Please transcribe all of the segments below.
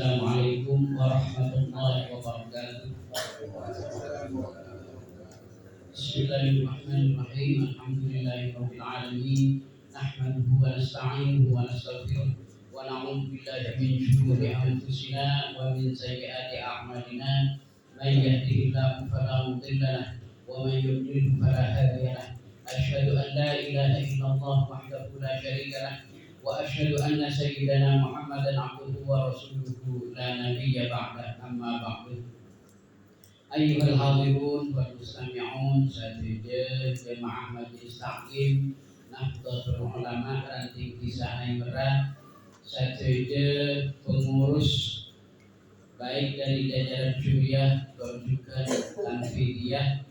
Assalamualaikum warahmatullahi wabarakatuh. Bismillahirrahmanirrahim. Alhamdulillahirabbil alamin. Nahmaduhu wa nasta'inuhu wa nastaghfiruh wa na'udzu billahi min shururi anfusina wa min sayyiati a'malina. May yahdihillahu fala mudilla lahu wa may yudlil fala hadiya lahu. Asyhadu an la ilaha illallah wahdahu la syarika lahu wa asyhadu anna sayyidana Muhammadan abduhu wa rasuluhu la nabiyya ba'da, amma ba'du. Ayyuhal hadirun wal mustami'un sadaya jamaah majelis taklim Nahdlatul Ulama ranting kisah Aimera, sadaya pengurus baik dari jajaran Suriah, Gorjukan, Tanfidiyah,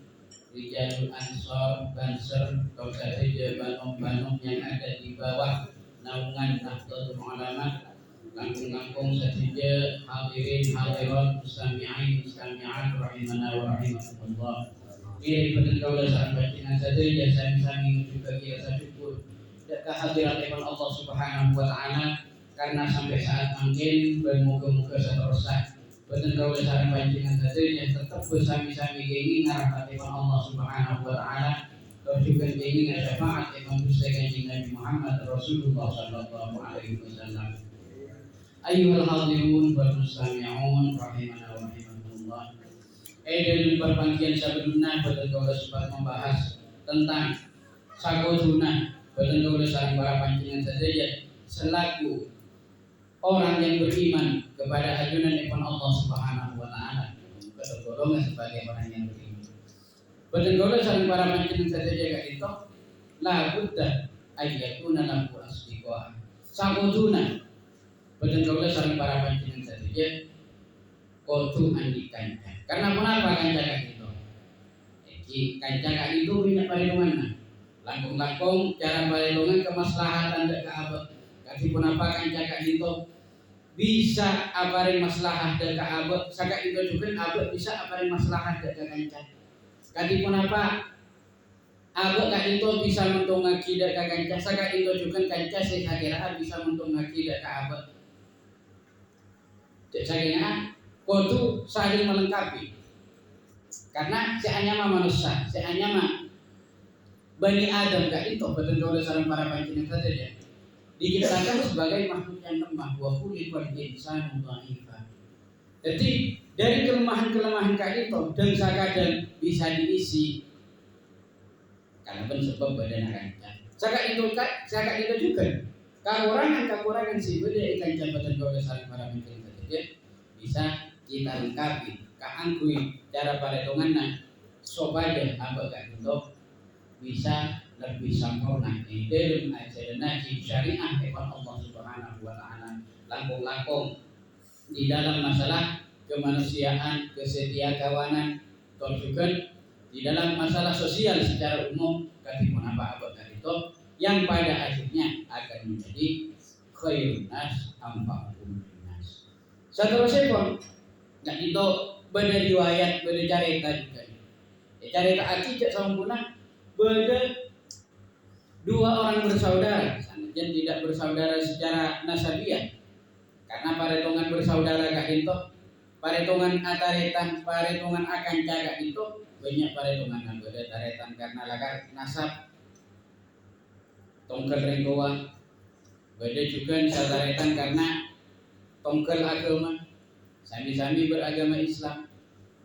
Rijalul Ansor, Banser, atau sadaya banung-banung yang ada di bawah naungan Nahdlatul Ulama, langkung-langkung sadaya hadirin hadirat mustami'in mustami'at rahimana wa rahimakumullah. Ini pada kaulah saat bacaan sadaya sami-sami juga kita syukur kehadiran Allah Subhanahu wa taala karena sampai saat mungkin bermuka-muka seterusnya pada kaulah saat bacaan sadaya tetap bersami-sami ingin harapan Allah Subhanahu wa taala dan juga ingin syafaat Imam Besar Kanjeng Nabi Muhammad Rasulullah sallallahu alaihi wasallam. Ayyuhal hadirun wal mustami'un rahimana wa rahimakumullah. Dalam perpanggilan sabduna pada kaulah sempat membahas tentang sakoduna pada kaulah sareng para panjenengan sadaya selaku orang yang beriman kepada ajunan Allah Subhanahu wa taala, golongan sebagai orang yang beriman. Badan kaulah sareng para panjenengan sadaya kaito la budda ayyakuna lahu asdiqa. Sakoduna badan kaulah sareng para panjenengan sadaya kudu andikannya. Karena kenapa kancakan itu? Jadi kancakan itu punya perlindungan. Langkung-langkung cara perlindungan kemaslahatan dan keabad. Kasi kenapa kancakan itu bisa aparin maslahah dan keabad. Saka itu juga abad bisa aparin maslahah dan kancakan. Kasi kenapa abad kan itu bisa mentung akidah ke kancakan. Saka itu juga kancakan sekiraan bisa mentung akidah ke abad. Jadi kudu saling melengkapi. Karena seanyama manusia, seanyama Bani Adam gak itu betul kalau sareng para panjenengan saja. Diciptakan sebagai makhluk yang lemah, wa khuliqal insanu dha'ifa. Jadi dari kelemahan-kelemahan kali itu dan sakadang bisa diisi karena sebab badan rancang. Saka itu juga kekurangan sih beda ikan jabatan kalau sareng para panjenengan saja bisa kita lengkapi keangkui cara paredonganna supaya apakah itu bisa lebih sempurna di dalam ajaran naji syariah Allah Subhanahu wa taala langkung-langkung di dalam masalah kemanusiaan, kesetiakawanan, dan juga di dalam masalah sosial secara umum ketika apa itu yang pada akhirnya akan menjadi khairun nas anfa'uhum linnas. Seterusnya pun nah itu beda riwayat, beda cerita juga. Cerita akikah sempurna beda dua orang bersaudara, dan tidak bersaudara secara nasabiah. Karena paretongan bersaudara kak itu, paretongan ataretan, paretongan akan jaga itu banyak paretongan yang beda taretan karena lakar nasab, tongkel ringkoa, beda juga sataretan karena tongkel agama. Sami-sami beragama Islam.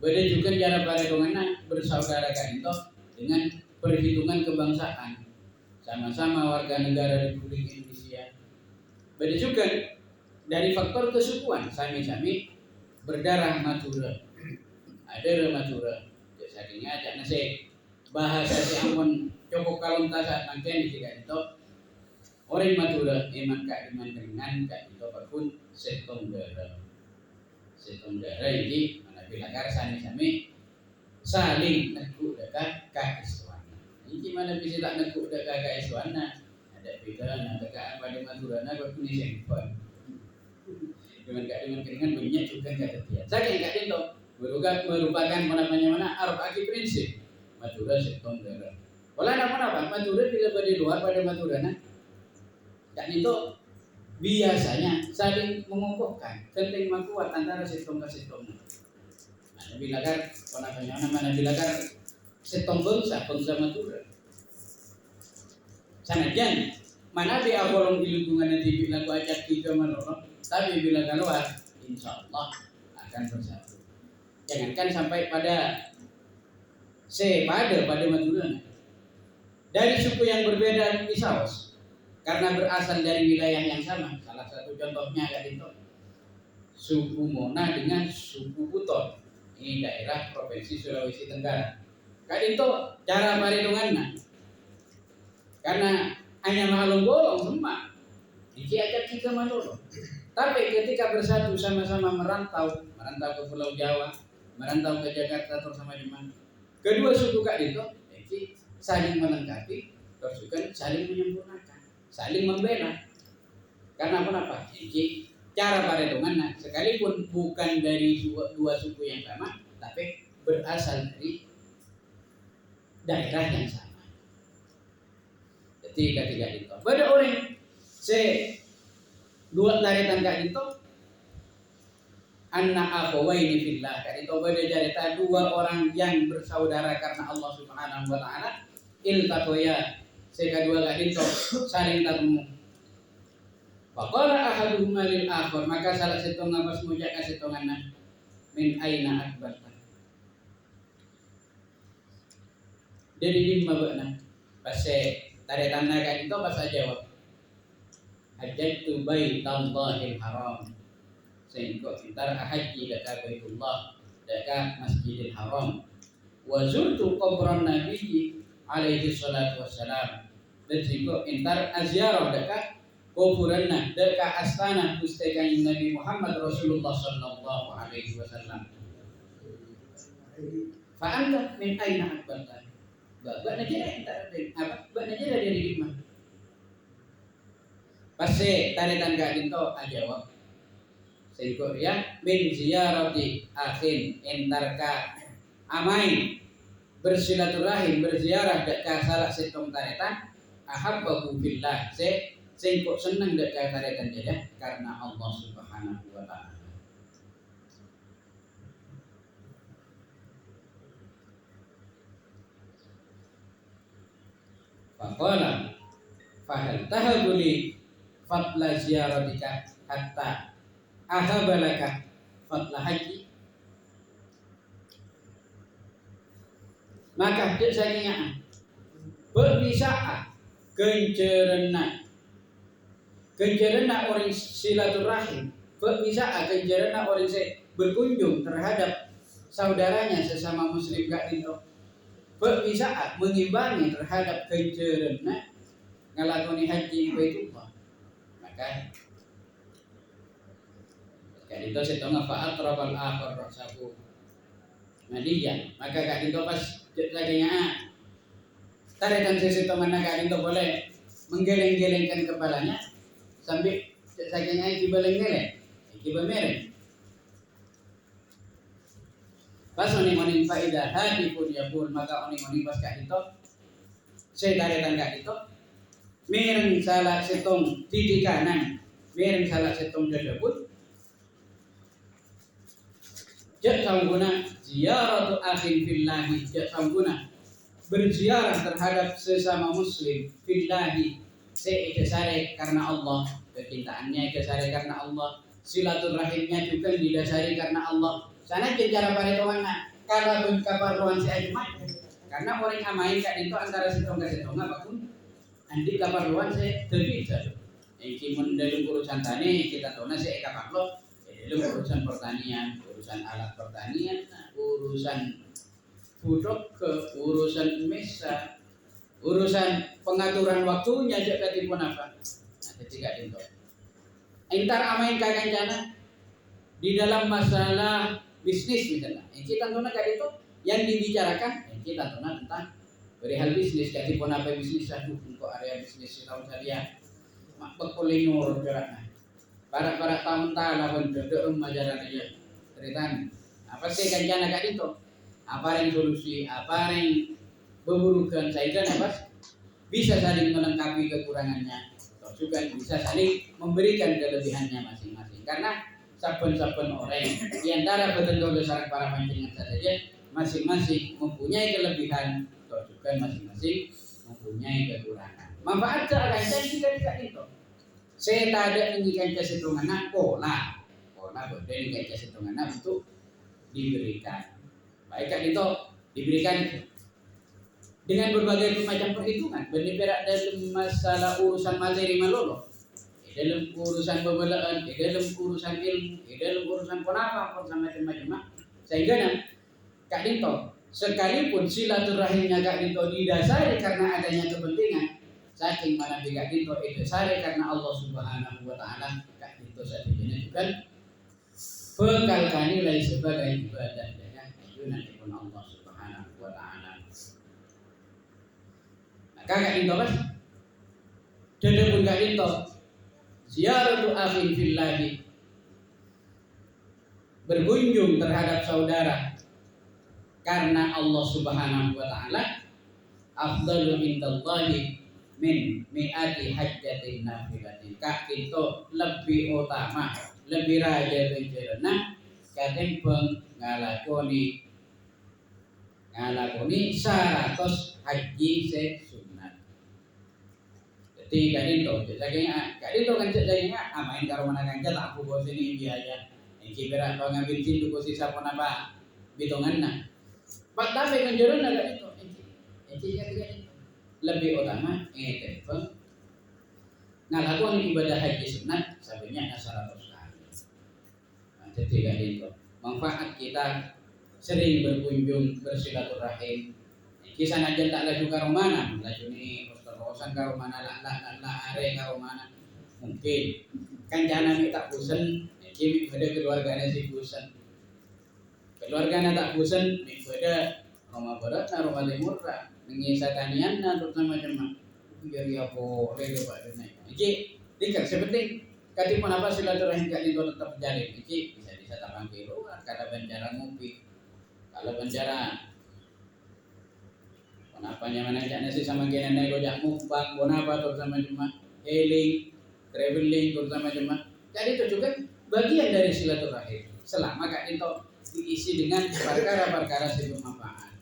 Beda juga cara paredonganna bersaudara kan itu dengan perhitungan kebangsaan. Sama-sama warga negara Republik Indonesia. Beda juga dari faktor kesukuan. Sami-sami berdarah Madura. Ada Madura. Jadinya ada nasi bahasa si Ambon cukup kalung tasat mungkin di itu orang Madura iman kak iman dengan kak itu apapun setong darah. Setong darah ini mana bilakar sami-sami saling neguk dekat keiswana. Ini mana bisa tak neguk dekat keiswana? Ada beda dekat pada Madura na kau punya sempon. Dengan keringan banyak juga kata dia. Saking kak itu merupakan mana Arab aki prinsip Madura setong darah. Walau nama apa Madura bila pada luar pada Madura na. Dan itu biasanya saling mengokohkan penting kuat antara setong ke setong. Mana bilagar mana bilagar setong bangsa matura. Sanajan mana di abolong ilungan di lagu ajak tiga manolong, tapi bila keluar insya Allah akan bersatu. Jangankan sampai pada pada Madura dari suku yang berbeda di Saos karena berasal dari wilayah yang sama. Salah satu contohnya itu suku Mona dengan suku Buton, ini daerah provinsi Sulawesi Tenggara. Itu cara perhitungannya karena hanya maklum bolong semua iki ajak tiga manolong. Tapi ketika bersatu sama-sama merantau ke Pulau Jawa, merantau ke Jakarta bersama di mana, kedua suku itu saling melengkapi, terus juga saling menyempurnakan, saling membela. Karena kenapa? Iki cara perhitungan sekalipun bukan dari dua suku yang sama, tapi berasal dari daerah yang sama. Jadi ketiga itu. Pada orang dua taritan itu anak akhawaini fillah. Itu pada cerita dua orang yang bersaudara karena Allah Subhanahu wa taala iltaqaya. Kedua itu saling ketemu. Faqala ahaduhuma lil akhar, maka salah satu ngabas mujak ka setonganna min aina akbarta. Jadi di mabana pas taritan naga itu pas jawab hajjatu baitallahil haram. Sehingga kita haji dekat Baitullah, dekat Masjidil Haram. Wa zurtu qabran Nabi alaihi salatu wassalam. Dan sehingga intar aziarah dekat kuburanna, dekat astana pustakaan Nabi Muhammad Rasulullah sallallahu alaihi wasallam. Fa anta min aina akbarta? Ba najera apa? Ba najera dari mana? Pasti taritan itu jawab sehingga ya min ziyarati akhin entarka amain bersilaturahim berziarah dekat salah setong taritan ahabbahu billah sehingga senang dekat taritan jadi karena Allah Subhanahu wa taala. Faqala fahal tahabuli fatla ziyaratika hatta ahabalaka fatla haji. Maka desanya berbisa kencerena orang silaturahim, berbisa kencerena orang berkunjung terhadap saudaranya sesama muslim gak itu, berbisa mengimbangi terhadap kencerena ngalakoni haji Baitullah. Maka itu setengah faat rabal akhir rasaku madiyan. Maka kak itu pas jadinya tarikan sesetengah kak itu boleh menggeleng-gelengkan kepalanya sampai sakitnya iki beleng-geleng, iki bemereng. Pas oning-oning faidah hadi pun ya pun, maka oning-oning pas kak itu saya tarikan kak itu mereng salah setong di kanan, mereng salah setong dada pun. Jak sangguna ziaratu akhin fillahi, jak sangguna berziarah terhadap sesama muslim fillahi, seikesare karena Allah, kecintaannya ikesare karena Allah, silaturahimnya juga didasari karena Allah. Sana cara paritowana kalau kaparluan si ajmat, karena orang amain kan itu antara setong ke setong apapun andi kaparluan si terbisa. Iki mun dalam urusan tani kita tahu nasi kaparlo dalam urusan pertanian, urusan alat pertanian, urusan budok ke urusan mesa, urusan pengaturan waktunya juga tipun apa. Nah, ketika itu, entar amain kaganjana di dalam masalah bisnis misalnya, kita tentunya kayak itu yang dibicarakan, kita tentunya tentang perihal bisnis, kayak tipun apa bisnis satu untuk area bisnis tahun saya, mak berkolinur beratnya. Para tahun tahun duduk majalah aja ceritaan apa sih kajian agak itu apa yang solusi apa yang beburukan saya kan apa bisa saling melengkapi kekurangannya terus juga bisa saling memberikan kelebihannya masing-masing. Karena saben-saben orang di antara betul besar para panjenengan saja masing-masing mempunyai kelebihan atau juga masing-masing mempunyai kekurangan. Manfaat akan saya tidak itu. Saya tak ada mengikan kesetungan pola boleh mengikan kesetungan untuk diberikan. Baik kan itu diberikan dengan berbagai macam perhitungan. Benar dalam masalah urusan materi malolo, dalam urusan pembelaan, dalam urusan ilmu, dalam urusan apa macam-macam. Sehingga Kak Dito, sekalipun silaturahimnya Kak Dito didasari karena adanya kepentingan, saking mana Kak Dito itu didasari karena Allah Subhanahu wa taala, Kak Dito saat ini juga bekal nilai sebagai ibadah dengan nanti pun Allah Subhanahu wa taala. Maka Kak Dito Mas, jadi pun Kak Dito ziaratu akhin fillahi, berkunjung terhadap saudara karena Allah Subhanahu wa taala, afdalu indallahi min mi'ati hajjatin nafilatin. Kak itu lebih utama, lebih raja pencerna katimbang ngalakoni 100 haji sunat. Jadi Kak itu kan jadinya amain karo mana kan tak aku bos ini biaya. Iki berat ngambil cintu ko sisa pun apa bitonganna. Pak tapi kan jodoh naga itu, lebih utama pun ngalakukan ibadah haji sunat sebanyak 100 kali. Jadi kan itu manfaat kita sering berkunjung bersilaturahim. Kisah najan tak laju karo mana, laju ni rosan karo mana la are karo mana. Mungkin kan jangan tak bosan, kimi pada keluarganya si bosan. Keluarganya tak bosan, pada rumah barat, rumah timur, mengisahkanian, terutama macam jadi apa, lego pak dunia. Jadi kan seperti katipan apa silaturahim Kak Dito tetap terjadi. Bisa tabang kilo, kalau penjara ngopi, kalau penjara apanya mana aja nasi sama gini nego jak mukbang, bonapa terutama cuma healing, traveling terutama cuma. Jadi itu juga bagian dari silaturahim. Selama Kak Dito diisi dengan perkara-perkara yang bermanfaat.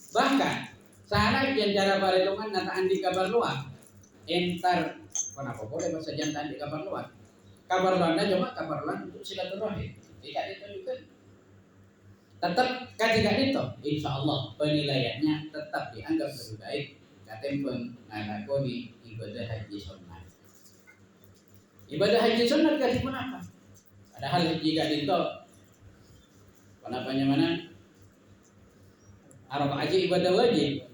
Bahkan sana janjara paretongan nataan di kabar luar. Entar kenapa boleh bahasa jantan di kabar luar? Kabar luar cuma kabar luar untuk silaturahim. Tidak itu juga. Tetap Kak Dito, insya Allah penilaiannya tetap dianggap lebih baik katimbang ngalakoni ibadah haji sunat. Ibadah haji sunat kasih pun apa? Padahal haji Kak Dito mana Arab haji ibadah wajib.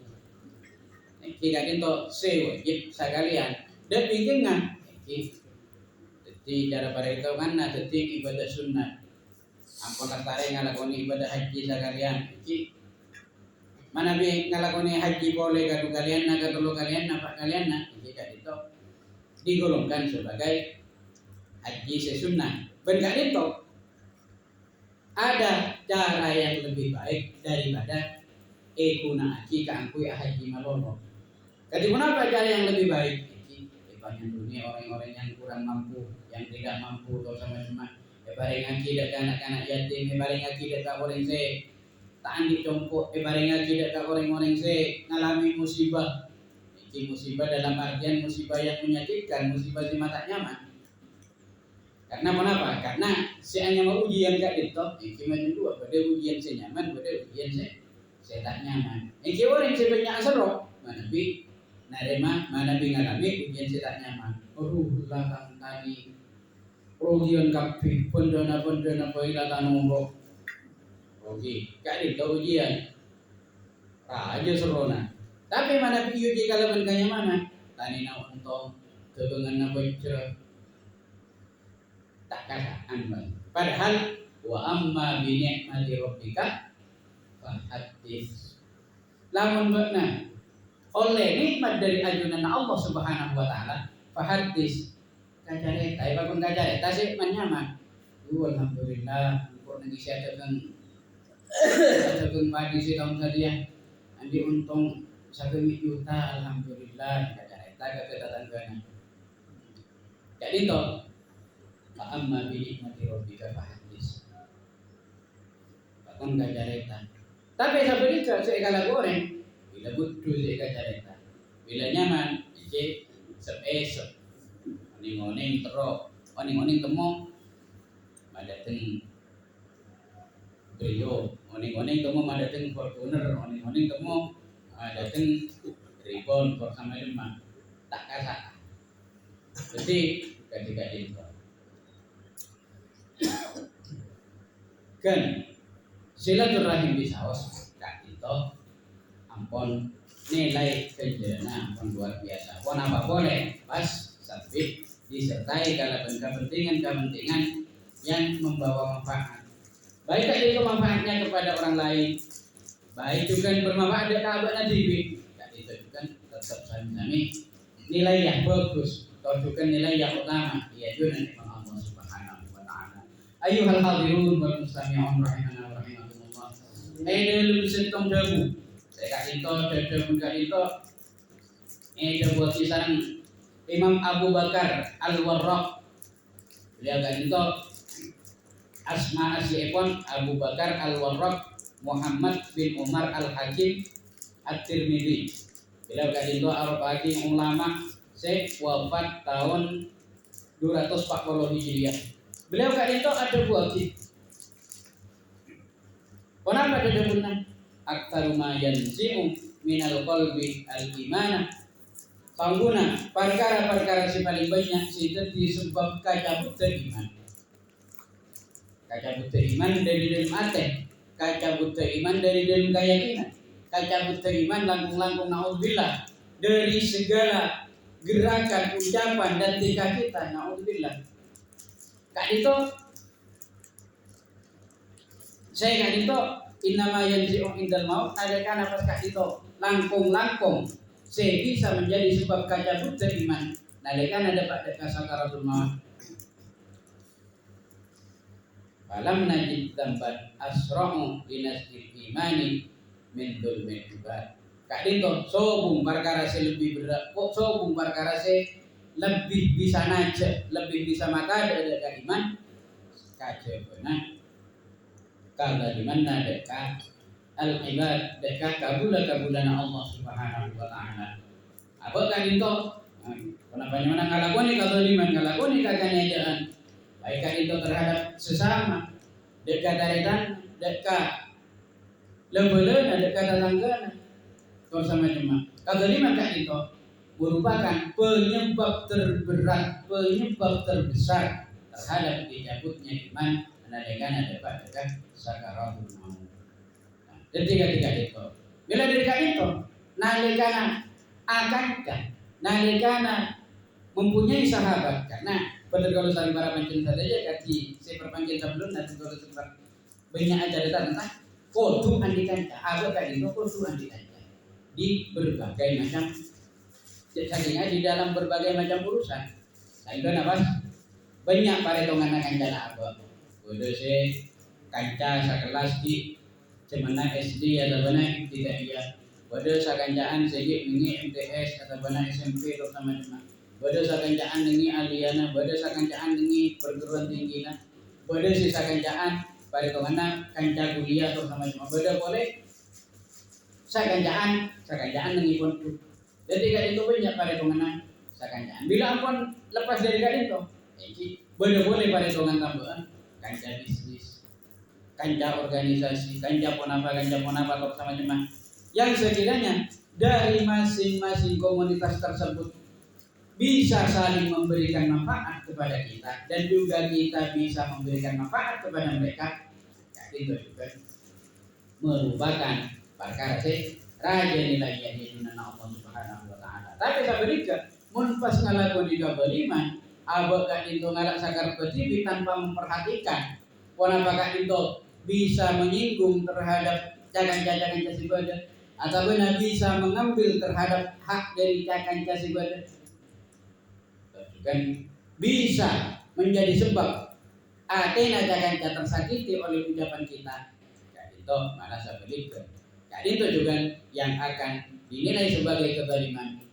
Jika Dito wajib sekalian dan bikingan. Jadi cara pada itu kan detik ibadah sunat. Ampun kasare ngalakoni ibadah haji sekalian. Mana bi ngalakoni haji boleh kadu kalian telu kalian napa kalian jika itu digolongkan sebagai haji sesunnah. Ben itu ada cara yang lebih baik daripada kuna haji kaangkui haji malolo. Jadi apa cara yang lebih baik? Banyak dunia orang-orang yang kurang mampu, yang tidak mampu atau sama-sama. Bareng ngaji dak anak-anak yatim, bareng ngaji dak orang se tak andi congkok, bareng ngaji dak orang-orang se ngalami musibah. Iki musibah dalam artian musibah yang menyakitkan, musibah di mata nyaman. Karena kenapa? Karena si hanya mau ujian Kak Dito, iki macam dua, pada ujian se nyaman, pada ujian se tak nyaman. Iki orang se banyak asro, mana bi narema, mana bi ngalami ujian se tak nyaman. Belakang tadi Rogian kapi pendana poila tanumro. Rogi, Kak Dito ujian. Raja serona. Tapi mana piyu di kalaban kanya mana? Tani na untong kebengan na bocor. Tak kasaan bang. Padahal wa amma bi ni'mati rabbika fahaddits. Lamun beuna oleh nikmat dari ajunan Allah Subhanahu wa taala, fahaddits. Kacareta, ibagun kacareta sih manyaman. Alhamdulillah, kok nang isi adegan padi sih tahun tadi ya. Andi untung 1 juta, alhamdulillah kacareta ke kedatangan. itu amma bi nikmati rabbika fahaddits. Pakon gajareta. Tapi sampai itu saya kalau goreng, bila butuh saya gajareta. Bila nyaman, saya sepesok. Oning-oning terok, oning-oning temu, madateng Brio, oning-oning temu madateng Fortuner, oning-oning temu madateng Ribon, sama lima, tak kasak. Jadi ketika itu, kan silaturahim bisa kak itu, ampun nilai kerjanya ampun luar biasa. Pun apa boleh pas sabit disertai kalau kepentingan yang membawa manfaat. Baik itu manfaatnya kepada orang lain, baik juga bermanfaat dari kabar nanti. Dan itu juga tetap sami nilai yang bagus, atau juga nilai yang utama. Ia juga nanti Allah Subhanahu Wa Taala. Ayuhal hadirun wal mustami'un rahimana wa rahimakumullah. Aidul setong dabu. Saya kasih itu ada buat kisaran Imam Abu Bakar Al-Warraq. Beliau kan itu asma asliipun Abu Bakar Al-Warraq Muhammad bin Umar Al-Hakim At-Tirmidzi. Beliau kan itu arba'in ulama wafat tahun 240 Hijriah. Beliau kan itu ada buah kitab. Kenapa ada bunyi? Aktaru ma yanzimu minal qalbi al-imana. Sangguna perkara-perkara si paling banyak itu disebab kacabut iman. Kacabut iman dari dalam hati, kacabut iman dari dalam keyakinan, kacabut iman langkung-langkung naudzubillah dari segala gerakan, ucapan dan tingkah kita, naudzubillah. Kak itu saya kak itu innama yanzi'u indal maut, ada kana pas kak itu langkung-langkung saya bisa menjadi sebab kacabut iman. Nalikan ada pada sakaratul maut. Falam najid dambat asra'u linasil imani min dzulmil ibad. Kak itu sobung perkara lebih berat, sobung perkara lebih bisa najak, lebih bisa maka dari iman. Kacabana kalau di mana dekat al-ibad dekat kabulan Allah Subhanahu Wa Taala. Apa kan itu? Kenapa mana kalakoni kezaliman, kalakoni keganiayaan. Baik kan itu terhadap sesama, dekat daretan, dekat lebelan, dekat tetangga, bersama jemaah. Kezaliman kan itu merupakan penyebab terberat, penyebab terbesar terhadap dicabutnya iman. Nalikan ada pada sakaratul maut. Ketika itu, bila ketika itu, nalikana akankah, nalikana mempunyai sahabat, karena pada kalau saling para pancen saja kaki saya perpanjang sebelum nanti kalau sempat banyak acara tentang kodu andikanca, apa kan itu kodu andikanca di berbagai macam, saking di dalam berbagai macam urusan. Sehingga nafas banyak para tongan kancana apa, udah saya kanca sekelas di cemana SD atau mana tidak iya. Pada sakancaan segi ini MTS atau mana SMP terutama cuma. Pada sakancaan ini aliana, pada sakancaan ini perguruan tinggi nah. Pada si sakancaan pada kemana kanca kuliah terutama cuma. Pada boleh sakancaan ini pun. Jadi kan itu banyak pada kemana sakancaan. Bila ampun lepas dari kan itu, pada boleh pada kemana tambahan kanca bisnis, kanca organisasi, kanca pun apa bersama jemaah yang sekiranya dari masing-masing komunitas tersebut bisa saling memberikan manfaat kepada kita dan juga kita bisa memberikan manfaat kepada mereka. Itu juga merupakan perkara raja nilai yang dinana Allah Subhanahu Wa Taala. Tapi sebenarnya mun pas ngalakon juga beriman, abak itu ngalak sakar petibi tanpa memperhatikan apakah itu bisa menyinggung terhadap cakan-cakan kasih ibadah atau benar bisa mengambil terhadap hak dari cakan kasih ibadah, kan bisa menjadi sebab Athena cakan tersakiti oleh ucapan kita. Itu mana sebaliknya. Itu juga yang akan dinilai sebagai kezaliman.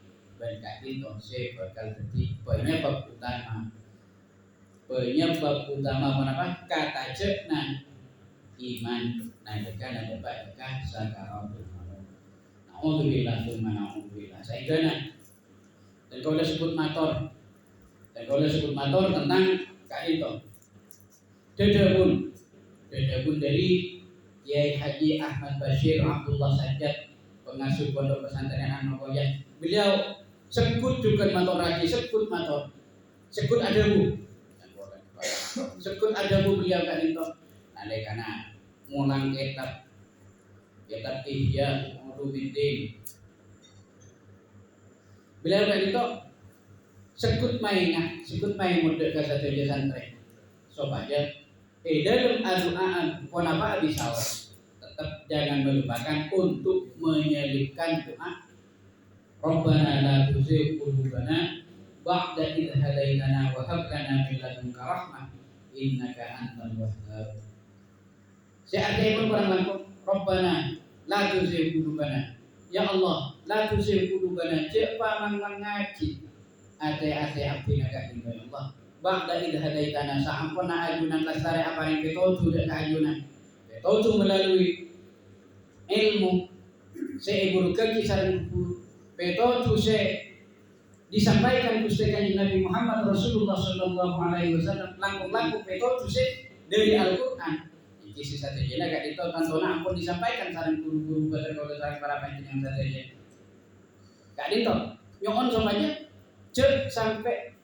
Dan itu saya bakal jadi penyebab utama penyebab utama kenapa kata cekna iman nadekan dapat sakaratul maut. Nauzubillah tsumma nauzubillah. Sayyidana dan kalau disebut motor tentang kak itu dedebun dari Kiai Haji Ahmad Bashir Abdullah Sajjad, pengasuh pondok pesantren An-Nawaiyah. Beliau sekut juga motor lagi, sekut adabu beliau kak itu karena ngulang kitab Ihya Ulumuddin. Beliau kak itu sekut main mode ke satu santri supaya dalam doa kenapa bisa tetap jangan melupakan untuk menyelipkan doa Rabbana la tuzigh qulubana ba'da idh hadaitana wa hab lana min ladunka rahmah innaka antal wahhab. Seartinya pun kurang langsung Rabbana la tuzigh qulubana, ya Allah la tuzigh qulubana, cepa mengaji ate abdi naga ya Allah ba'da idh hadaitana saampuna ajunan lastare apa yang petotu dan ajunan petotu melalui ilmu seiburu kaki sarang petotu se disampaikan Gusti Kanjeng Nabi Muhammad Rasulullah sallallahu alaihi wasallam langkung petotu se dari Al-Qur'an. Iki sisa tejena gak ditotona ampun disampaikan sareng guru-guru batur sareng para panjenengan saja. Gak ditot. Nyuwun sampeyan cek sampai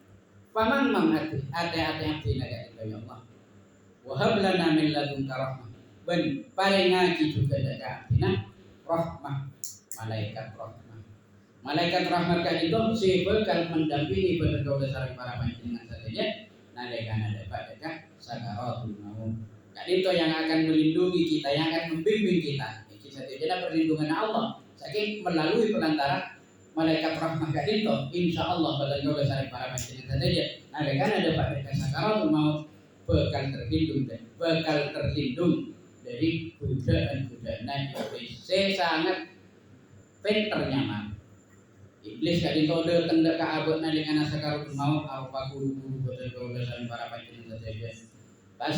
paman ati abdi naga itu ya Allah. Wa hab lana min ladunka rahmah. Ben paringaji juga daga abdina rahmah, malaikat rahmah. Malaikat rahmat kan itu si bakal mendampingi pada sareng para panjenengan saja nalekana dapat daga sakaratul maut. Kan itu yang akan melindungi kita, yang akan membimbing kita. Iki saja perlindungan Allah saking melalui perantara malaikat rahmat kan itu insyaallah pada sareng para panjenengan saja nalekana dapat daga sakaratul maut bakal terlindung dari godaan iblis. Saya sangat pinternya mah iblis gak ditode kendak ke abad nalika sakaratul maut arupa guru-guru betul sareng para panjenengan saja pas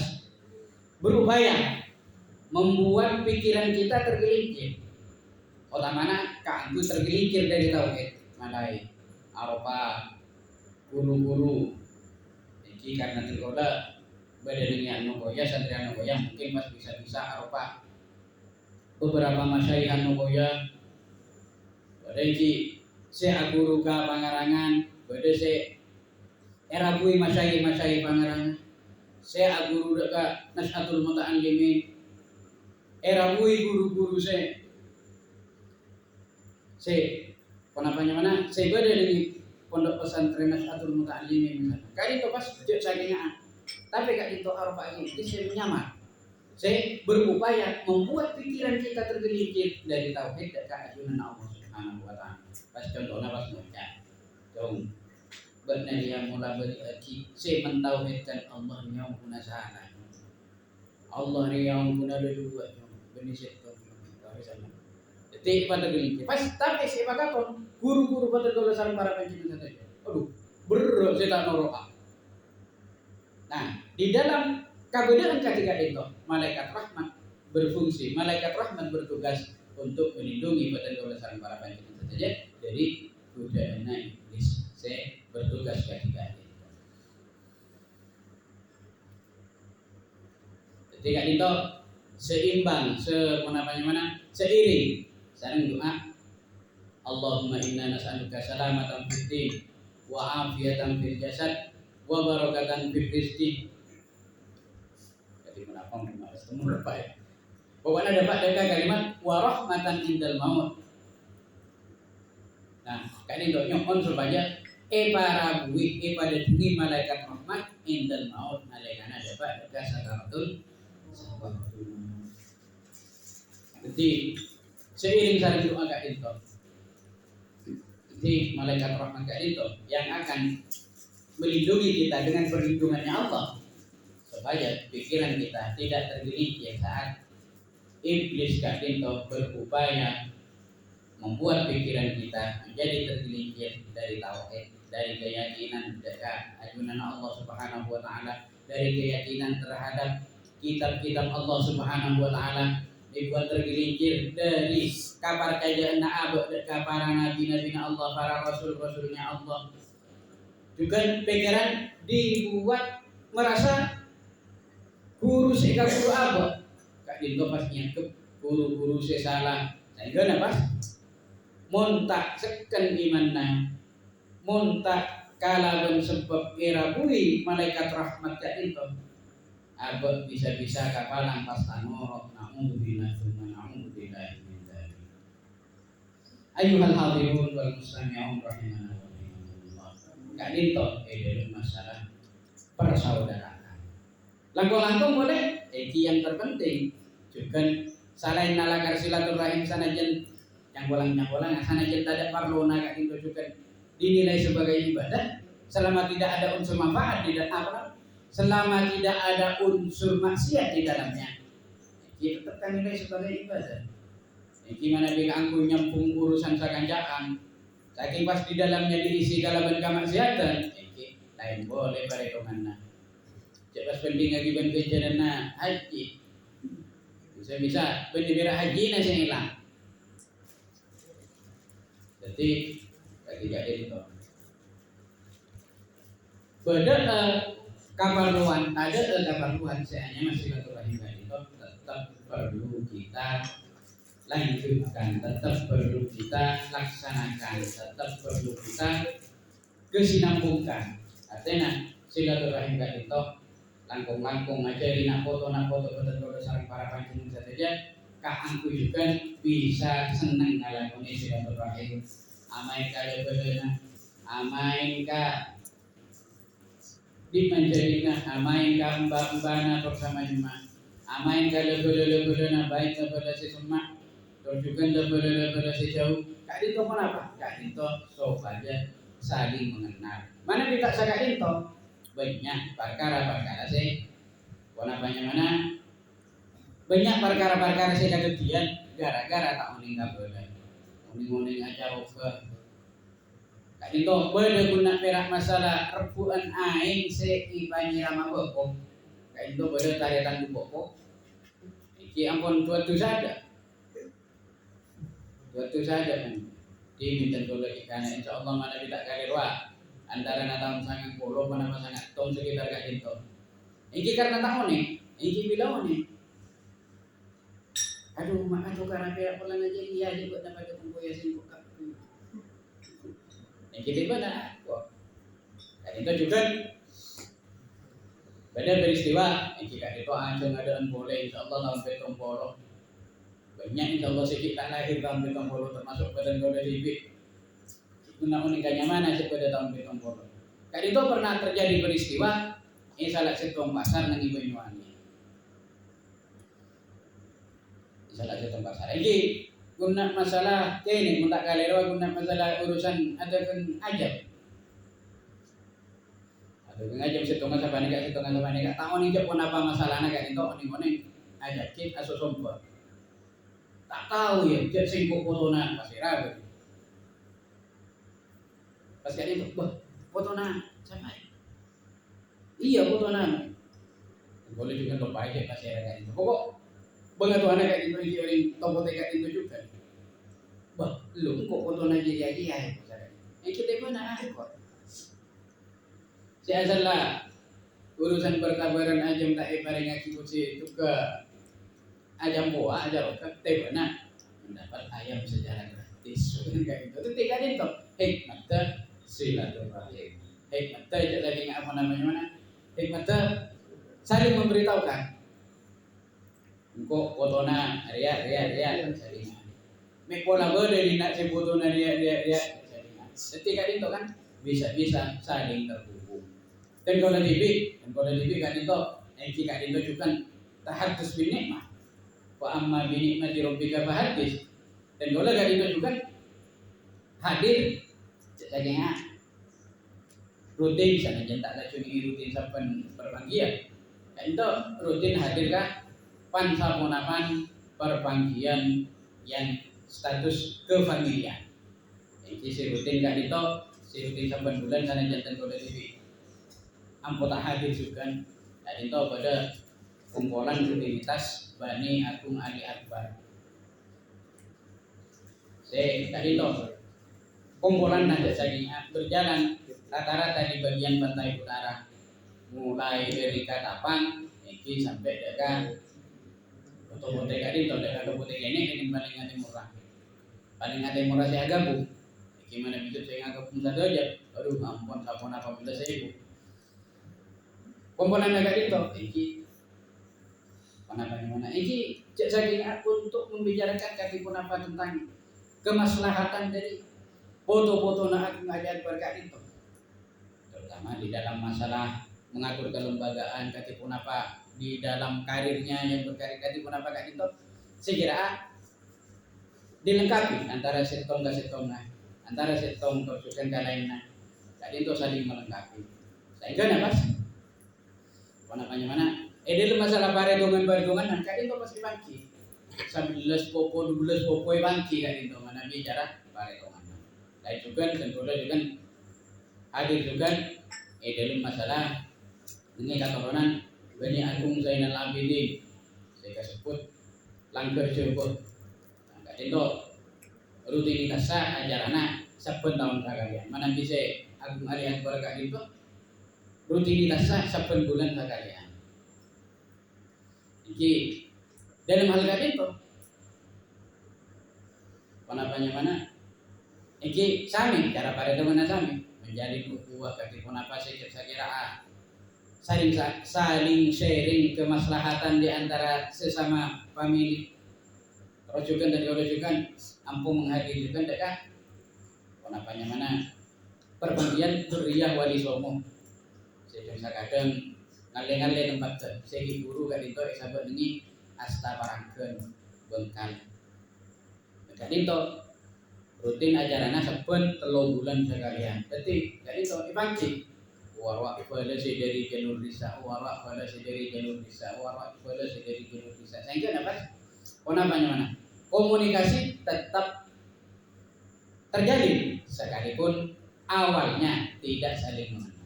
berupaya membuat pikiran kita tergelincir. Utamana kaangku tergelincir dari tauhid malai arupa guru-guru iki karena tergoda badannya Nawaiyah santri Nawaiyah mungkin pas bisa arupa beberapa masyayikh Nawaiyah pada iki se aguru ka pangarangan bade se erabui masyayikh pangarangan se aguru ka Nashatul Muta'allimin erabui guru-guru se kenapanya mana se bade di pondok pesantren Nashatul Muta'allimin misalnya kali itu pas jek sakingan tapi kak itu arupa ini saya menyamar saya berupaya membuat pikiran kita tergelincir dari tauhid dan keagungan Allah Subhanahu wa taala. Pas contohnya pas baca dong benar yang mula berarti saya mentauhidkan Allah yang guna sana Allah yang guna dua benih itu jadi pada gelincir pas tapi saya pakapun guru-guru pada kalau sareng para panjenengan saja aduh berat saya tak noroka. Nah, di dalam kebenaran ketiga itu, malaikat rahmat berfungsi, malaikat rahmat bertugas untuk melindungi badan sareng para panjenengan saja dari godaan iblis. Saya bertugas ketiga itu. Ketiga itu seimbang, seiring. Sareng doa, Allahumma inna nas'aluka salamatan fid din wa afiyatan fil jasad wa barakatan fil rizqi. Jadi kenapa harus temu Pak ya? Pokoknya dapat kalimat wa rahmatan indal maut. Nah, kali itu nyokon supaya para buih pada duni malaikat rahmat indal maut nalekana dapat sakaratul maut. Jadi seiring sareng doa kak itu. Jadi malaikat rahmat kak itu yang akan melindungi kita dengan perlindungannya Allah supaya pikiran kita tidak tergelincir saat iblis kadinto berupaya membuat pikiran kita menjadi tergelincir dari tauhid dari keyakinan ajunan Allah Subhanahu wa taala, dari keyakinan terhadap kitab-kitab Allah Subhanahu wa taala, dibuat tergelincir dari kabar kajaan abad para nabi-nabi Allah, para rasul-rasulnya Allah. Juga pikiran dibuat merasa guru sika guru abad. Kak dinto pas nyekep guru-guru salah. Sehingga pas montak seken imanna, montak kalaban sebab irabui malaikat rahmat kak dinto. Abad bisa-bisa kapalang pas tanurok. Na'udzubillah tsumma na'udzubillah min dzalik. Ayyuhal hadirun wal mustami'un rahimana wa rahimakumullah. Kak dinto dalam masalah persaudaraan. Langkung-langkung boleh, yang terpenting juga selain nalakar silaturahim sanajan yang bolang sanajan tidak perlu kak dinto juga dinilai sebagai ibadah selama tidak ada unsur manfaat di dalam selama tidak ada unsur maksiat di dalamnya, itu tetap nilai sebagai ibadah. Gimana bila angku nyampung urusan sakanjaan, saking pas di dalamnya diisi kalaban kemaksiatan, lain boleh pada kemana. Cepat penting lagi bentuk haji, bisa bendera haji nasi hilang. Jadi ketika itu, pada kabarluan ada kabarluan seandainya masih silaturahim itu tetap perlu kita lanjutkan, tetap perlu kita laksanakan, tetap perlu kita kesinambungkan. Artinya silaturahim itu langkung-langkung aja di nak foto betul sarang para panjenengan saja kak angku juga bisa senang ngalamun silaturahim. Amain kalau bedana, amain ka dimanjadikan amain ka mbak-mbana bersama jemaah, amain ka lebel-lebelna baik kepada sesama, dan juga lebel-lebelna sejauh. Kak Dinto kenapa? Kak Dinto sok aja saling mengenal. Mana tidak Kak Dinto? Banyak perkara-perkara sih. Banyak mana? Banyak perkara-perkara sih kejadian gara-gara tak meninggal boleh. Uning-uning aja ke Kak Dinto boleh guna perak masalah rebuan aing seki panyirama bokok. Kak Dinto boleh tarikan di bokok. Iki ampun tuatu saja kan. Diminta dulu ikan. Insya Allah mana tidak kalirwa antara tahun sangat puluh mana sangat tahun sekitar Kak Dinto. Iki karena tahun nih, iki bilang nih. Aduh karena perak pulang aja iya dia buat dapat ketemu ya sih buka. Kita mana kok? Dan itu juga beda peristiwa. Jika itu ancung adaan boleh, insya Allah tahun petong polo. Banyak insya Allah sedikit tak lahir tahun petong polo termasuk badan kode ribik. Guna unikanya mana sih pada tahun petong polo? Kan itu pernah terjadi peristiwa. Ini salah setong pasar nang Banyuwangi. Salah setong pasar. Ini guna masalah ini mutak kalero guna masalah urusan ada kan ajab setengah sama nih tahu nih jawab apa masalahnya kayak itu oning ajab cip aso sombong tak tahu ya cip singkuk fotonan pasti ragu pas kayak itu fotonan siapa iya fotonan boleh juga lupa aja pasti ada kayak itu pokok banget tuh anak kayak gitu yang tombol kayak itu juga. Bah, lu kok foto Nigeria aja ya? Yang kita mana kok? Si asalah urusan perkabaran aja tak ibaring akibat si itu ke ajam boa aja loh ke mana mendapat ayam secara gratis. Kayak gitu. Itu tiga itu hikmah silaturahim. Hikmah itu lagi nggak apa namanya mana? Hikmah saling memberitahukan. Engkau fotona ria saling. Mek pola berde di nak sebutuna dia. Ketika itu kan bisa saling terhubung. Dan kalau TV kan itu jika itu juga tahadus bin nikmah. Wa amma bi nikmati rabbika fahaddits. Dan kalau kan itu juga hadir sagengnya rutin sana jentak lah cuni rutin saben perpanggian. Itu rutin hadir kan pansamunapan perpanggian yang status kefamilian. Jadi si rutin kan itu rutin saben bulan sana jantan kode TV ampun tak hadir juga dan itu pada kumpulan rutinitas Bani Agung Ali Akbar. Saya tadi itu kumpulan nada saginya berjalan rata-rata di bagian pantai utara, mulai dari Katapang ini sampai dekat Boto-Boto tadi itu dekat Boto ini paling murah saya gabung. Gimana bisa saya gabung satu aja? Aduh ampun sapon apa pun saya ibu. Komponen agak itu, ini mana ini saking untuk membicarakan kaki pun apa tentang kemaslahatan dari foto-foto nak ngajar berkat itu, terutama di dalam masalah mengatur kelembagaan kaki pun apa di dalam karirnya yang berkarir kaki pun apa kaki itu, saya kira dilengkapi antara setong ke setong antara setong kesukaan ke lainnya, jadi itu saling melengkapi. Sehingga apa? Mana dalam masalah paredongan kan itu pasti bangki. 11 popo 12 popo bangki kan itu mana bicara paredongan. Lain juga tentunya juga hadir juga dalam masalah ini katoran Bani Agung Zainal Abidin. Saya sebut langgar sebut. Nah, itu rutinitas ajarana saben tahun sekalian. Mana bisa Agung Ali Akbar itu rutinitas saben bulan sekalian. Jadi dalam hal itu mana? Iki sami cara pada dengan sami menjadi ukhuwah kaki pun apa saya kira saling sharing kemaslahatan di antara sesama famili. Rojukan dan rojukan ampun menghadiri juga dekat mana perbagian dzurriyyah wali somo. Saya kadang ngale tempat segi guru kan itu sahabat ini asta parangkeun bengkal. Kan itu rutin ajarana saben 3 bulan sekalian. Jadi itu dipanci. Warwak bala dari jalur desa, warwak bala dari jalur desa, warwak bala dari jalur desa. Sehingga dapat mana? Komunikasi tetap terjadi sekalipun awalnya tidak saling mengenal.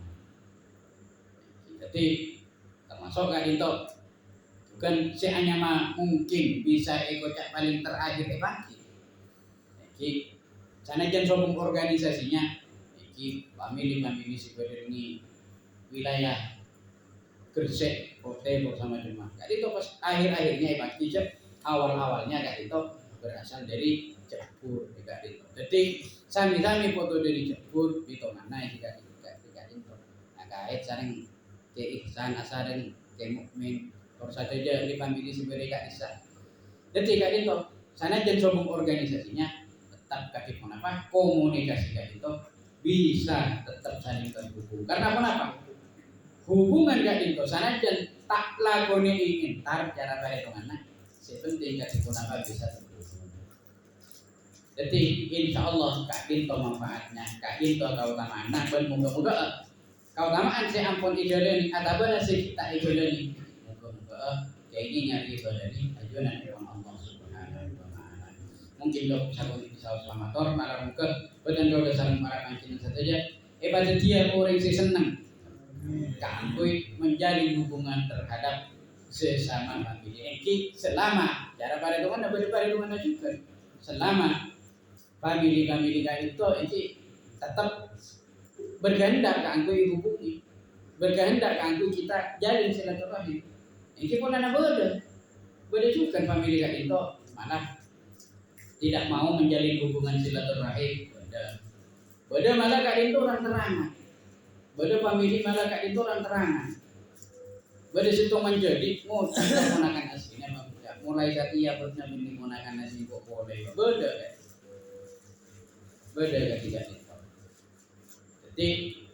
Jadi termasuk kan itu bukan seanyama mungkin bisa ekocak paling terakhir pagi. Jadi sanajan sobong organisasinya iki famili sebenarnya wilayah Gresik Kote bersama Demak. Jadi itu pas akhir-akhirnya pagi awal-awalnya kan itu berasal dari Jepur juga itu. Jadi sami-sami foto dari Jepur itu mana juga itu. Nah kait sareng ke ihsan asaran ke mukmin terus saja di famili sebenarnya bisa. Jadi kan itu sanajan sobong organisasinya tetap kaki apa komunikasi kan itu bisa tetap saling terhubung. Karena apa? Hubungan kan itu sanajan tak lakoni ingin tar cara perhitungannya sepenting kaki apa bisa terhubung. Jadi insya Allah kak itu manfaatnya, kak itu keutamaan. Nah, mudah-mudahan keutamaan saya ampun idolani, atau benar sih kita idolani. Mudah-mudahan kayak ini nyari idolani, ajunan dari Allah Subhanahu Wa Taala. Mungkin dok sabun bisa selamator, malah muka badan dok dasar para kancing saja. Pada dia orang sih senang, kangkui menjalin hubungan terhadap sesama famili. Eki selama cara pada dengan ada pada dengan juga selama famili itu ini tetap berkehendak kangkui hubungi, berkehendak kangkui kita jalin silaturahim. Ini pun anak beda juga famili itu malah tidak mau menjalin hubungan silaturahim. Beda malah itu orang terangan. Beda famili malah itu orang terangan. Beda situ menjadi mau menggunakan aslinya mulai setia bernya menggunakan nasi kok boleh beda tidak itu. Jadi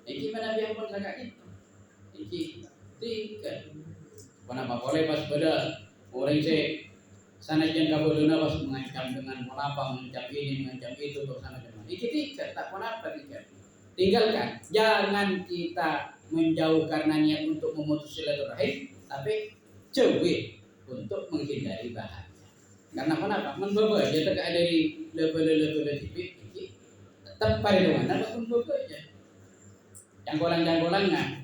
ini mana biar pun sangat itu. Ini tiga. Kenapa boleh pas beda orang saya sana jangan kabuluna pas mengancam dengan menapa mengancam ini mengancam itu bersama dengan. Ini tiga tak kenapa tiga. Tinggalkan. Jangan kita menjauh karena niat untuk memutus silaturahim, tapi jauhi untuk menghindari bahaya. Karena kenapa? Membawa aja tak dari level TV tetap pada dengan apa pun bawa aja. janggolan-janggolannya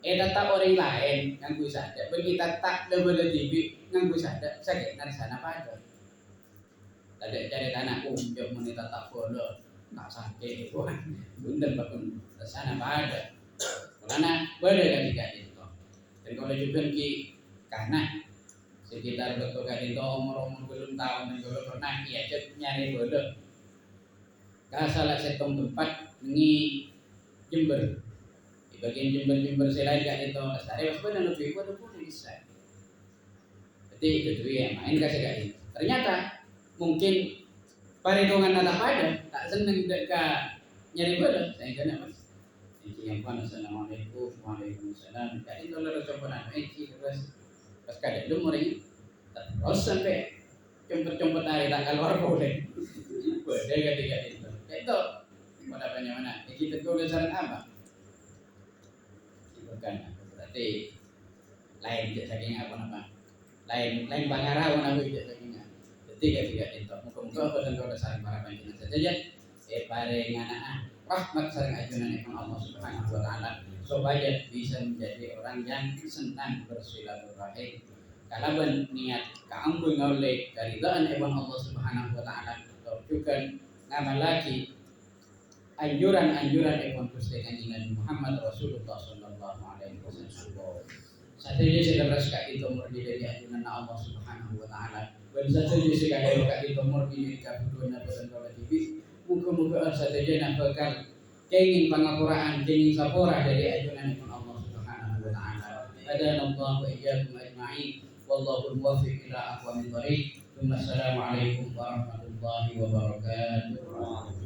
tetap orang lain nganggo sadar bagi tak level TV nganggo sadar sakit dari sana pada tadi cari tanah jauh menita tak follow tak sakit itu bunda bakun sana pada karena beda kan tidak itu dan kalau juga ki karena sekitar betul kan itu umur belum tahun dan kalau pernah iya cek nyari bodoh salah setong tempat ini Jember di bagian Jember selain kan itu lestari mas benar lebih bodoh pun bisa jadi itu tuh ya main kasih gak itu ternyata mungkin perhitungan nada pada tak seneng dekat nyari bodoh saya kena mas yang pun assalamualaikum waalaikumsalam jadi kalau coba terus pas kadang itu mulai terus sampai cempet hari tak keluar boleh ketika itu pada banyak mana kita tuh saran apa bukan berarti lain saking apa lain pangarau nabi sakingnya ketika itu muka apa dan kalau saran para panjenengan saja paring anak rahmat sareng ajunan Allah Subhanahu wa taala supaya bisa menjadi orang yang senang bersilaturahim kalaban niat kaanggung oleh karidaan Allah Subhanahu wa taala juga ngamal lagi anjuran Gusti Kanjeng Nabi Muhammad Rasulullah sallallahu alaihi wasallam. Sateje sekeras ka itu murni dari ajunan Allah Subhanahu wa taala. Dan sateje sekali ka itu murni dari kabutuhan dan kalau TV. Muga-muga sateje nak bakal kenging pangapuraan kenging sapora dari ajunan Allah Subhanahu wa taala. Adanallahu wa iyyakum ajma'in. Wallahu muwaffiq ila aqwamit thoriq. Assalamualaikum warahmatullahi wabarakatuh.